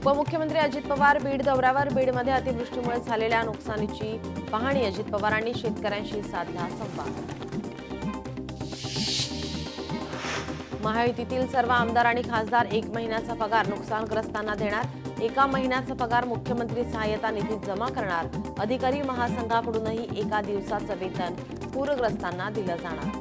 उपमुख्यमंत्री अजित पवार बीड दौऱ्यावर. बीडमध्ये अतिवृष्टीमुळे झालेल्या नुकसानीची पाहणी. अजित पवारांनी शेतकऱ्यांशी साधला संवाद. महायुतीतील सर्व आमदार आणि खासदार 1 महिन्याचा पगार नुकसानग्रस्तांना देणार. 1 महिन्याचा पगार मुख्यमंत्री सहाय्यता निधीत जमा करणार. अधिकारी महासंघाकडूनही 1 दिवसाचं वेतन पूरग्रस्तांना दिलं जाणार.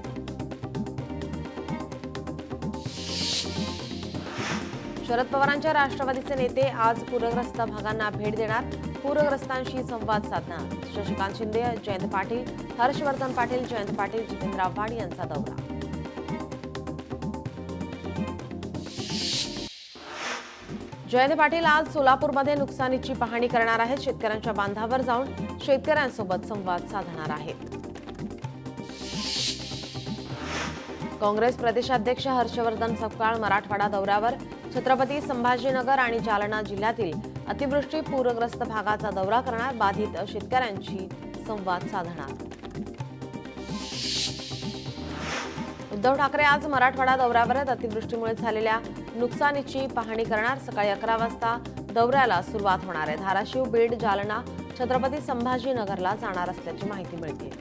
शरद पवारांच्या राष्ट्रवादीचे नेते आज पूरग्रस्त भागांना भेट देणार. पूरग्रस्तांशी संवाद साधणार. शशिकांत शिंदे, जयंत पाटील, हर्षवर्धन पाटील, जयंत पाटील, जितेंद्र आव्हाड यांचा दौरा. जयंत पाटील आज सोलापूरमध्ये नुकसानीची पाहणी करणार आहेत. शेतकऱ्यांच्या बांधावर जाऊन शेतकऱ्यांसोबत संवाद साधणार आहेत. काँग्रेस प्रदेशाध्यक्ष हर्षवर्धन सपकाळ मराठवाडा दौऱ्यावर. छत्रपती संभाजीनगर आणि जालना जिल्ह्यातील अतिवृष्टी पूरग्रस्त भागाचा दौरा करणार. बाधित शेतकऱ्यांशी संवाद साधणार. उद्धव ठाकरे आज मराठवाडा दौऱ्यावर. अतिवृष्टीमुळे झालेल्या नुकसानीची पाहणी करणार. सकाळी 11 वाजता दौऱ्याला सुरुवात होणार आहे. धाराशिव, बीड, जालना, छत्रपती संभाजीनगरला जाणार असल्याची माहिती मिळते.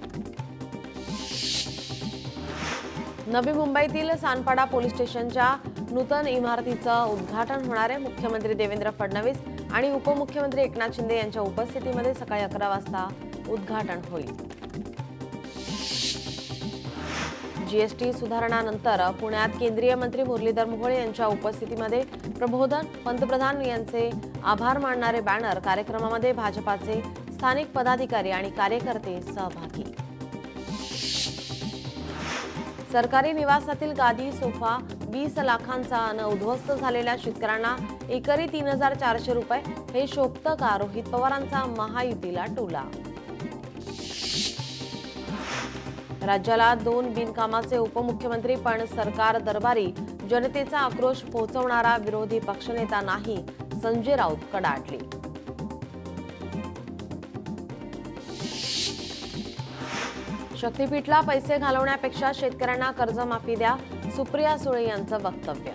नवी मुंबईतील सानपाडा पोलीस स्टेशनच्या नूतन इमारतीचं उद्घाटन होणार आहे. मुख्यमंत्री देवेंद्र फडणवीस आणि उपमुख्यमंत्री एकनाथ शिंदे यांच्या उपस्थितीमध्ये सकाळी 11 वाजता उद्घाटन होईल. जीएसटी सुधारणानंतर पुण्यात केंद्रीय मंत्री मुरलीधर मोहोळ यांच्या उपस्थितीमध्ये प्रबोधन. पंतप्रधान यांचे आभार मानणारे बॅनर. कार्यक्रमामध्ये भाजपाचे स्थानिक पदाधिकारी आणि कार्यकर्ते सहभागी. सरकारी निवासातील गादी, सोफा 20 लाखांचा अन् उद्ध्वस्त झालेल्या शेतकऱ्यांना एकरी 3,400 रुपये. हे शोभतं का? रोहित पवारांचा महायुतीला टोला. राज्याला 2 बिनकामाचे उपमुख्यमंत्री, पण सरकार दरबारी. जनतेचा आक्रोश पोहोचवणारा विरोधी पक्षनेता नाही. संजय राऊत कडाडले. शक्तीपीठला पैसे घालवण्यापेक्षा शेतकऱ्यांना कर्जमाफी द्या. सुप्रिया सुळे यांचं वक्तव्य.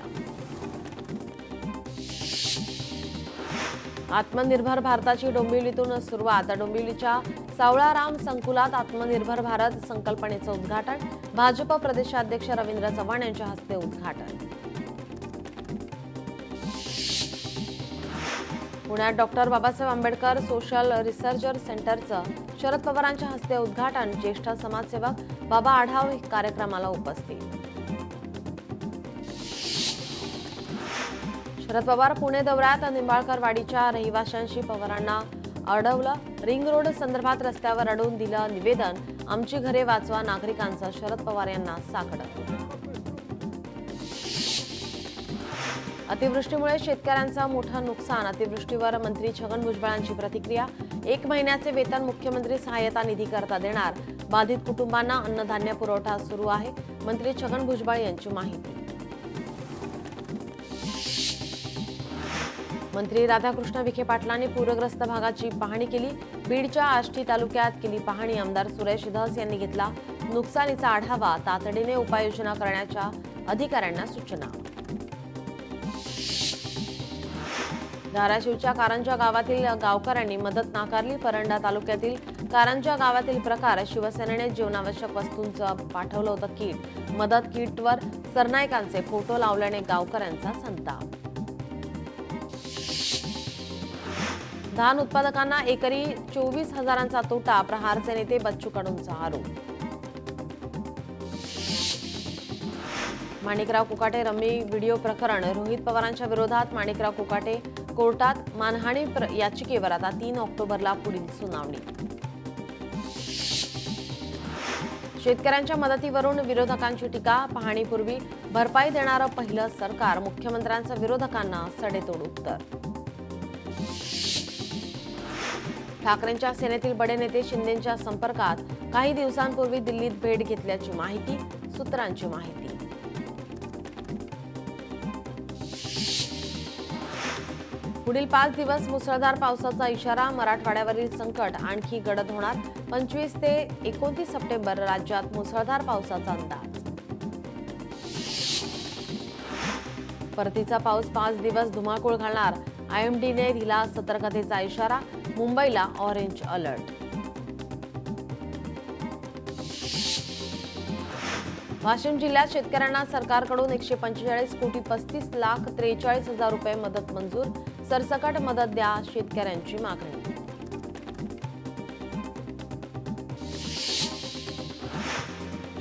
आत्मनिर्भर भारताची डोंबिवलीतून सुरुवात. डोंबिवलीच्या सावळाराम संकुलात आत्मनिर्भर भारत संकल्पनेचं उद्घाटन. भाजप प्रदेशाध्यक्ष रवींद्र चव्हाण यांच्या हस्ते उद्घाटन. पुण्यात doctor Babasaheb Ambedkar social research सेंटरचं शरद पवारांच्या हस्ते उद्घाटन. ज्येष्ठ समाजसेवक बाबा आढाव कार्यक्रमाला उपस्थित. शरद पवार पुणे दौऱ्यात. निंबाळकर वाडीच्या रहिवाशांशी पवारांना अडवलं. रिंग रोड संदर्भात रस्त्यावर अडवून दिलं निवेदन. आमची घरे वाचवा नागरिकांचं शरद पवार यांना साकडं. अतिवृष्टीमुळे शेतकऱ्यांचं मोठं नुकसान. अतिवृष्टीवर मंत्री छगन भुजबळांची प्रतिक्रिया. 1 महिन्याचे वेतन मुख्यमंत्री सहाय्यता निधी करता देणार. बाधित कुटुंबांना अन्नधान्य पुरवठा सुरू आहे. मंत्री छगन भुजबळ यांची माहिती. मंत्री राधाकृष्ण विखे पाटलांनी पूरग्रस्त भागाची पाहणी केली. बीडच्या आष्टी तालुक्यात केली पाहणी. आमदार सुरेश धस यांनी घेतला नुकसानीचा आढावा. तातडीने उपाययोजना करण्याच्या अधिकाऱ्यांना सूचना. धाराशिवच्या कारंजा गावातील गावकऱ्यांनी मदत नाकारली. परंडा तालुक्यातील कारंजा गावातील प्रकार. शिवसेनेने जीवनावश्यक वस्तूंचं पाठवलं होतं किट. मदत किटवर सरनाईकांचे फोटो लावल्याने गावकऱ्यांचा संताप. धान उत्पादकांना एकरी 24,000चा तोटा. प्रहारचे नेते बच्चू कडूंचा आरोप. माणिकराव कुकाटे रम्मी व्हिडिओ प्रकरण. रोहित पवारांच्या विरोधात माणिकराव कुकाटे कोर्टात. मानहानी याचिकेवर आता 3 ऑक्टोबरला पुढील सुनावणी. शेतकऱ्यांच्या मदतीवरून विरोधकांची टीका. पाहणीपूर्वी भरपाई देणारं पहिलं सरकार. मुख्यमंत्र्यांचं विरोधकांना सडेतोड उत्तर. ठाकरेंच्या सेनेतील बडे नेते शिंदेंच्या संपर्कात. काही दिवसांपूर्वी दिल्लीत भेट घेतल्याची माहिती. सूत्रांची माहिती. पुढील 5 दिवस मुसळधार पावसाचा इशारा. मराठवाड्यावरील संकट आणखी गडद होणार. 25 ते 29 सप्टेंबर राज्यात मुसळधार पावसाचा अंदाज. परतीचा पाऊस 5 दिवस धुमाकूळ घालणार. IMDने दिला सतर्कतेचा इशारा, मुंबईला ऑरेंज अलर्ट. वाशिम जिल्ह्यात शेतकऱ्यांना सरकारकडून 145 कोटी 35,43,000 रुपये मदत मंजूर. सरसकट मदत द्या, शेतकऱ्यांची मागणी.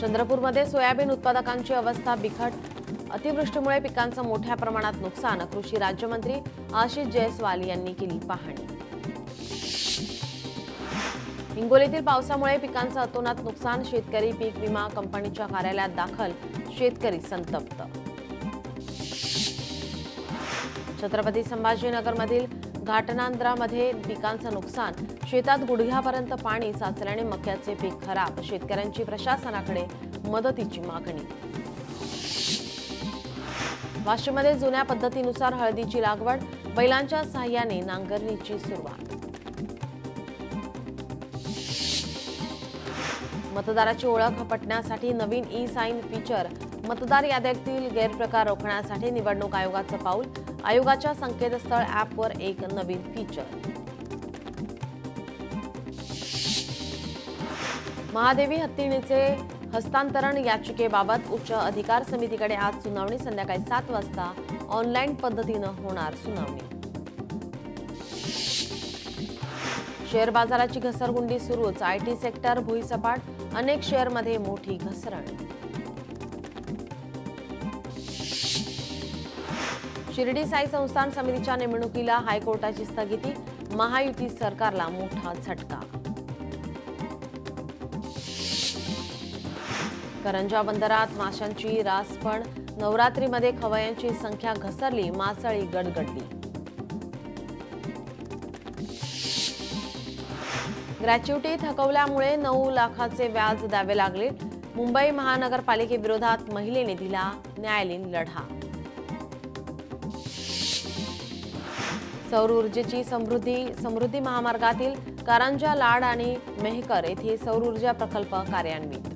चंद्रपूरमध्ये सोयाबीन उत्पादकांची अवस्था बिकट. अतिवृष्टीमुळे पिकांचं मोठ्या प्रमाणात नुकसान. कृषी राज्यमंत्री आशिष जयस्वाल यांनी केली पाहणी. हिंगोलीतील पावसामुळे पिकांचं अतोनात नुकसान. शेतकरी पीक विमा कंपनीच्या कार्यालयात दाखल. शेतकरी संतप्त. छत्रपती संभाजीनगरमधील घाटनांद्रामध्ये पिकांचं नुकसान. शेतात गुडघ्यापर्यंत पाणी साचल्याने मक्याचे पीक खराब. शेतकऱ्यांची प्रशासनाकडे मदतीची मागणी. वाशिममध्ये जुन्या पद्धतीनुसार हळदीची लागवड. बैलांच्या साह्याने नांगरणीची सुरुवात. मतदाराची ओळख पटण्यासाठी नवीन ई-साईन फीचर. मतदार याद्यातील गैरप्रकार रोखण्यासाठी निवडणूक आयोगाचं पाऊल. आयोगाच्या संकेतस्थळ ॲपवर एक नवीन फीचर. महादेवी हत्तीणीचे हस्तांतरण याचिकेबाबत उच्च अधिकार समितीकडे आज सुनावणी. संध्याकाळी 7 वाजता ऑनलाईन पद्धतीनं होणार सुनावणी. शेअर बाजाराची घसरगुंडी सुरूच. IT सेक्टर भुईसपाट. अनेक शेअरमध्ये मोठी घसरण. शिर्डी साई संस्थान समितीच्या नेमणुकीला हायकोर्टाची स्थगिती. महायुती सरकारला मोठा झटका. करंजा बंदरात माशांची रासपण. नवरात्रीमध्ये खवयांची संख्या घसरली. मासळी गडगडली. ग्रॅच्युटी थकवल्यामुळे 9 लाखाचे व्याज द्यावे लागले. मुंबई महानगरपालिकेविरोधात महिलेने दिला न्यायालयीन लढा. सौर ऊर्जेची समृद्धी महामार्गातील कारंजा लाड आणि मेहकर येथे सौर ऊर्जा प्रकल्प कार्यान्वित.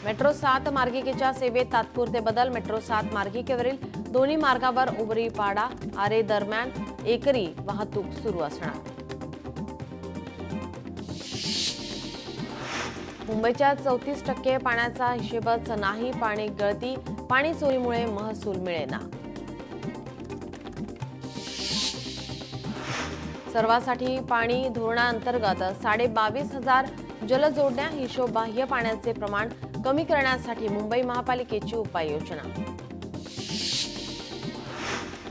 मेट्रो 7 मार्गिकेच्या सेवेत तात्पुरते बदल. मेट्रो 7 मार्गिकेवरील दोन्ही मार्गावर उबरीपाडा आरे दरम्यान एकरी वाहतूक सुरू असणार. मुंबईच्या 34% पाण्याचा हिशेबच नाही. पाणी गळती. पाणी चोरीमुळे महसूल मिळेना. सर्वांसाठी पाणी धोरणाअंतर्गत 22,500 जलजोडण्या. हिशोबबाह्य पाण्याचे प्रमाण कमी करण्यासाठी मुंबई महापालिकेची उपाययोजना.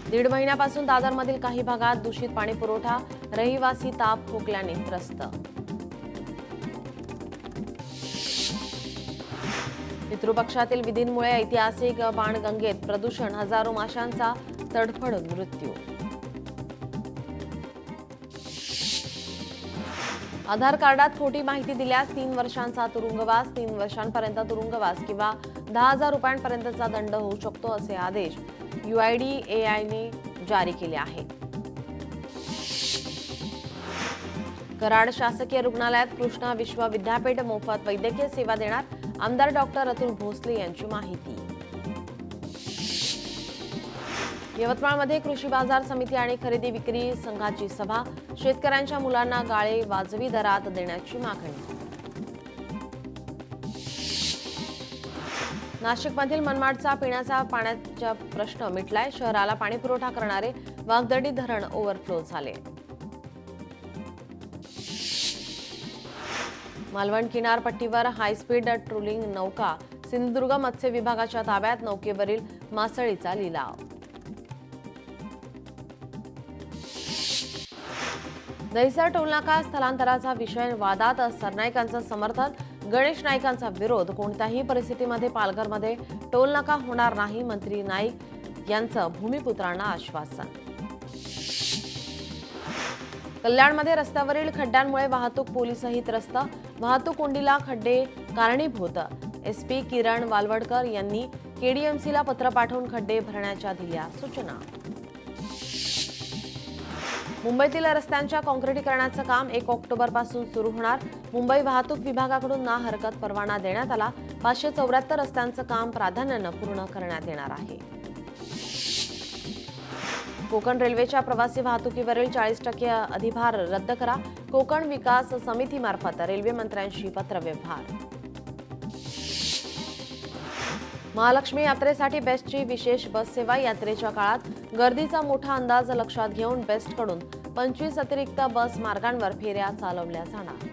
1.5 महिन्यापासून दादरमधील काही भागात दूषित पाणी पुरवठा. रहिवासी ताप खोकल्याने त्रस्त. पितृपक्षातील विधींमुळे ऐतिहासिक बाणगंगेत प्रदूषण. हजारो माशांचा तडफडून मृत्यू. आधार कार्डात खोटी माहिती दिल्यास 3 वर्षांचा तुरुंगवास. 3 वर्षांपर्यंत तुरुंगवास किंवा 10,000 रुपयांपर्यंतचा दंड होऊ शकतो असे आदेश UIDAIने जारी केले आहेत. कराड शासकीय रुग्णालयात कृष्णा विश्व विद्यापीठ मोफत वैद्यकीय सेवा देणार. आमदार डॉक्टर अतुल भोसले यांची माहिती. यवतमाळमध्ये कृषी बाजार समिती आणि खरेदी विक्री संघाची सभा. शेतकऱ्यांच्या मुलांना गाळे वाजवी दरात देण्याची मागणी. नाशिकमधील मनमाडचा पिण्याचा पाण्याचा प्रश्न मिटलाय. शहराला पाणीपुरवठा करणारे वाघदडी धरण ओव्हरफ्लो झाले. मालवण किनारपट्टीवर हायस्पीड ट्रोलिंग नौका. सिंधुदुर्ग मत्स्य विभागाच्या ताब्यात. नौकेवरील मासळीचा लिलाव. दहिसर टोलनाका स्थलांतराचा विषय वादात. सरनाईकांचं समर्थन. गणेश नाईकांचा विरोध. कोणत्याही परिस्थितीमध्ये पालघरमध्ये टोलनाका होणार नाही. मंत्री नाईक यांचं भूमिपुत्रांना आश्वासन. कल्याणमध्ये रस्त्यावरील खड्ड्यांमुळे वाहतूक पोलीसही त्रस्त. वाहतूक कोंडीला खड्डे कारणीभूत. SP किरण वालवडकर यांनी KDMCला पत्र पाठवून खड्डे भरण्याच्या दिल्या सूचना. मुंबईतील रस्त्यांच्या काँक्रिटीकरणाचं काम 1 ऑक्टोबरपासून सुरू होणार. मुंबई वाहतूक विभागाकडून ना हरकत परवाना देण्यात आला. 574 रस्त्यांचं काम प्राधान्यानं पूर्ण करण्यात येणार आहे. कोकण रेल्वेच्या प्रवासी वाहतुकीवरील 40% अधिभार रद्द करा. कोकण विकास समितीमार्फत रेल्वे मंत्र्यांशी पत्रव्यवहार. महालक्ष्मी यात्रेसाठी बेस्टची विशेष बस सेवा. यात्रेच्या काळात गर्दीचा मोठा अंदाज लक्षात घेऊन बेस्टकडून 25 अतिरिक्त बस मार्गांवर फेऱ्या चालवल्या जाणार.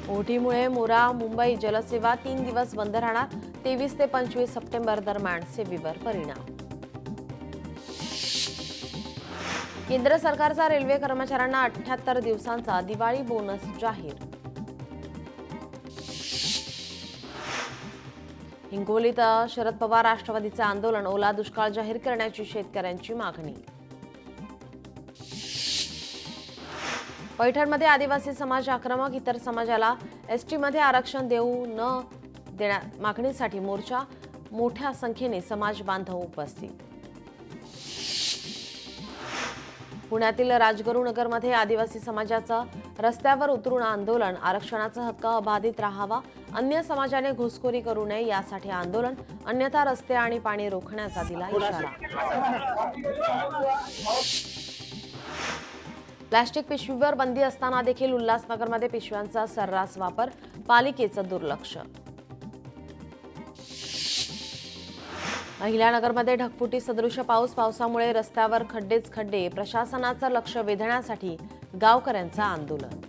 ओढीमुळे मोरा मुंबई जलसेवा 3 दिवस बंद राहणार. 23 ते 25 सप्टेंबर दरम्यान सेवेवर परिणाम. केंद्र सरकारचा रेल्वे कर्मचाऱ्यांना 78 दिवसांचा दिवाळी बोनस जाहीर. हिंगोलीत शरद पवार राष्ट्रवादीचे आंदोलन. ओला दुष्काळ जाहीर करण्याची शेतकऱ्यांची मागणी. पैठणमध्ये आदिवासी समाज आक्रमक. इतर समाजाला एसटीमध्ये आरक्षण देऊ न देण्या मागणीसाठी मोर्चा. मोठ्या संख्येने समाज बांधव उपस्थित. पुण्यातील राजगुरुनगरमध्ये आदिवासी समाजाचं रस्त्यावर उतरून आंदोलन. आरक्षणाचा हक्क अबाधित राहावा, अन्य समाजाने घुसखोरी करू नये यासाठी आंदोलन, अन्यथा रस्ते आणि पाणी रोखण्याचा दिला इशारा. प्लास्टिक पिशवीवर बंदी असताना देखील उल्हासनगरमध्ये पिशव्यांचा सर्रास वापर. पालिकेचं दुर्लक्ष. अहिल्यानगरमध्ये ढगफुटी सदृश पाऊस. पावसामुळे रस्त्यावर खड्डेच खड्डे. प्रशासनाचं लक्ष वेधण्यासाठी गावकऱ्यांचं आंदोलन.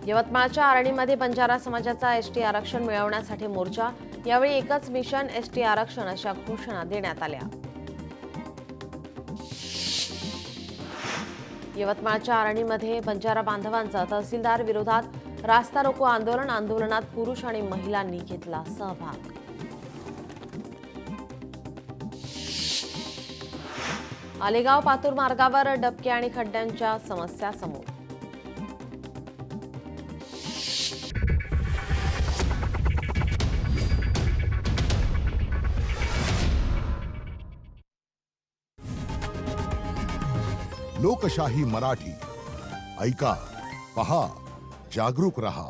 यवतमाळच्या आर्णीमध्ये बंजारा समाजाचा एसटी आरक्षण मिळवण्यासाठी मोर्चा. यावेळी एकच मिशन एसटी आरक्षण अशा घोषणा देण्यात आल्या. यवतमाळच्या आर्णीमध्ये बंजारा बांधवांचा तहसीलदार विरोधात रास्ता रोको आंदोलन. आंदोलनात पुरुष आणि महिलांनी घेतला सहभाग. आलेगाव पातूर मार्गावर डबके आणि खड्ड्यांच्या समस्या समोर. लोकशाही मराठी ऐका, पहा, जागरूक रहा.